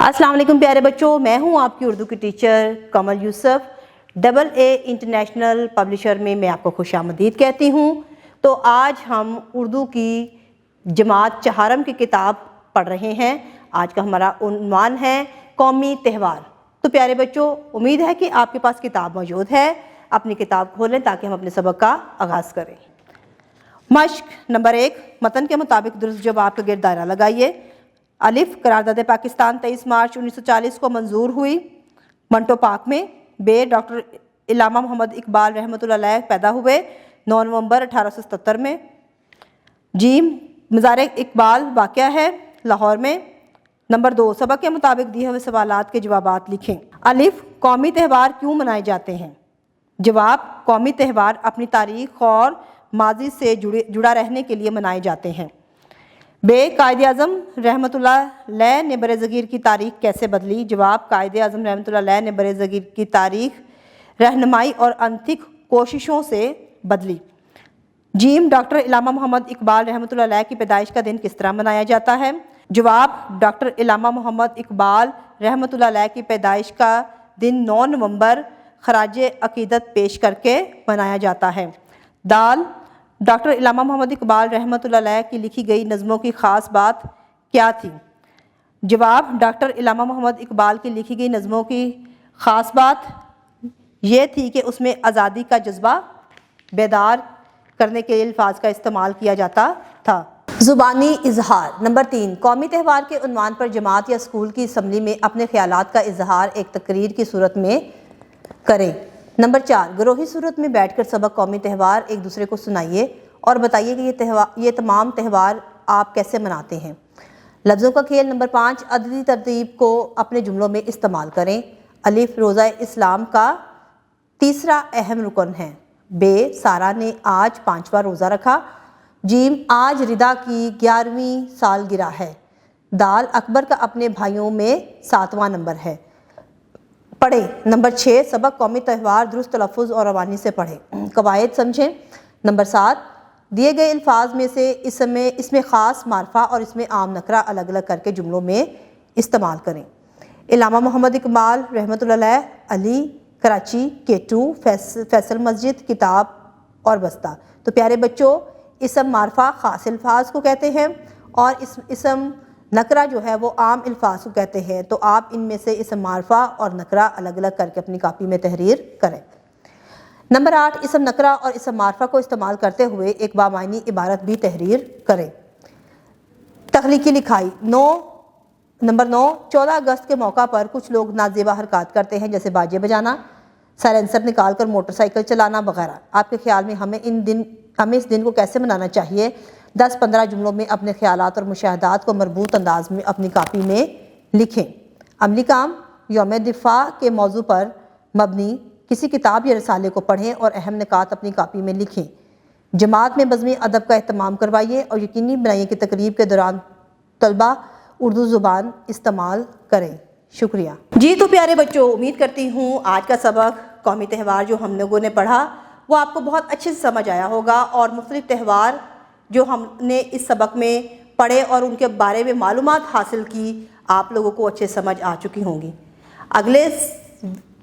السلام علیکم پیارے بچوں، میں ہوں آپ کی اردو کی ٹیچر کمل یوسف۔ AA انٹرنیشنل پبلشر میں آپ کو خوش آمدید کہتی ہوں۔ تو آج ہم اردو کی جماعت چہارم کی کتاب پڑھ رہے ہیں۔ آج کا ہمارا عنوان ہے قومی تہوار۔ تو پیارے بچوں، امید ہے کہ آپ کے پاس کتاب موجود ہے۔ اپنی کتاب کھولیں تاکہ ہم اپنے سبق کا آغاز کریں۔ مشق نمبر 1، متن کے مطابق درست جواب کا گرد دائرہ لگائیے۔ الف، قرارداد پاکستان 23 مارچ 1940 کو منظور ہوئی منٹو پارک میں۔ بے، ڈاکٹر علامہ محمد اقبال رحمۃ اللہ علیہ پیدا ہوئے 9 نومبر 1877 میں۔ جیم، مزار اقبال واقع ہے لاہور میں۔ نمبر 2، سبق کے مطابق دیے ہوئے سوالات کے جوابات لکھیں۔ الف، قومی تہوار کیوں منائے جاتے ہیں؟ جواب، قومی تہوار اپنی تاریخ اور ماضی سے جڑا رہنے کے لیے منائے جاتے ہیں۔ بے، قائد اعظم رحمۃ اللہ علیہ نے برصغیر کی تاریخ کیسے بدلی؟ جواب، قائد اعظم رحمۃ اللہ علیہ نے برصغیر کی تاریخ رہنمائی اور انتھک کوششوں سے بدلی۔ جیم، ڈاکٹر علامہ محمد اقبال رحمۃ اللہ علیہ کی پیدائش کا دن کس طرح منایا جاتا ہے؟ جواب، ڈاکٹر علامہ محمد اقبال رحمۃ اللہ علیہ کی پیدائش کا دن 9 نومبر خراج عقیدت پیش کر کے منایا جاتا ہے۔ دال، ڈاکٹر علامہ محمد اقبال رحمۃ اللہ علیہ کی لکھی گئی نظموں کی خاص بات کیا تھی؟ جواب، ڈاکٹر علامہ محمد اقبال کی لکھی گئی نظموں کی خاص بات یہ تھی کہ اس میں آزادی کا جذبہ بیدار کرنے کے الفاظ کا استعمال کیا جاتا تھا۔ زبانی اظہار نمبر 3، قومی تہوار کے عنوان پر جماعت یا اسکول کی اسمبلی میں اپنے خیالات کا اظہار ایک تقریر کی صورت میں کریں۔ نمبر 4، گروہی صورت میں بیٹھ کر سبق قومی تہوار ایک دوسرے کو سنائیے اور بتائیے کہ یہ تمام تہوار آپ کیسے مناتے ہیں۔ لفظوں کا کھیل نمبر 5، عددی ترتیب کو اپنے جملوں میں استعمال کریں۔ الف، روزہ اسلام کا تیسرا اہم رکن ہے۔ بے، سارہ نے آج 5واں روزہ رکھا۔ جیم، آج ردا کی 11ویں سالگرہ ہے۔ دال، اکبر کا اپنے بھائیوں میں 7واں نمبر ہے۔ پڑھیں۔ نمبر 6، سبق قومی تہوار درست تلفظ اور روانی سے پڑھیں۔ قواعد سمجھیں۔ نمبر 7، دیے گئے الفاظ میں سے اس میں خاص معرفہ اور اس میں عام نکرہ الگ الگ کر کے جملوں میں استعمال کریں۔ علامہ محمد اقبال رحمۃ اللہ علیہ، علی، کراچی، K2، فیصل مسجد، کتاب اور بستہ۔ تو پیارے بچوں، اسم معرفہ خاص الفاظ کو کہتے ہیں اور اسم نکرہ جو ہے وہ عام الفاظ کو کہتے ہیں۔ تو آپ ان میں سے اسم معرفہ اور نکرہ الگ الگ کر کے اپنی کاپی میں تحریر کریں۔ نمبر 8، اسم نکرہ اور اسم معرفہ کو استعمال کرتے ہوئے ایک بامعنی عبارت بھی تحریر کریں۔ تخلیقی لکھائی نمبر 9، 14 اگست کے موقع پر کچھ لوگ نازیبا حرکات کرتے ہیں جیسے باجے بجانا، سائلنسر نکال کر موٹر سائیکل چلانا وغیرہ۔ آپ کے خیال میں ہمیں اس دن کو کیسے منانا چاہیے؟ 10-15 جملوں میں اپنے خیالات اور مشاہدات کو مربوط انداز میں اپنی کاپی میں لکھیں۔ عملی کام، یوم دفاع کے موضوع پر مبنی کسی کتاب یا رسالے کو پڑھیں اور اہم نکات اپنی کاپی میں لکھیں۔ جماعت میں بزمی ادب کا اہتمام کروائیے اور یقینی بنائیے کہ تقریب کے دوران طلبہ اردو زبان استعمال کریں۔ شکریہ۔ جی تو پیارے بچوں، امید کرتی ہوں آج کا سبق قومی تہوار جو ہم لوگوں نے پڑھا وہ آپ کو بہت اچھے سے سمجھ آیا ہوگا، اور مختلف تہوار جو ہم نے اس سبق میں پڑھے اور ان کے بارے میں معلومات حاصل کی آپ لوگوں کو اچھے سمجھ آ چکی ہوں گی۔ اگلے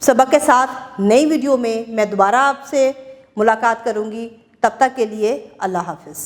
سبق کے ساتھ نئی ویڈیو میں دوبارہ آپ سے ملاقات کروں گی۔ تب تک کے لیے اللہ حافظ۔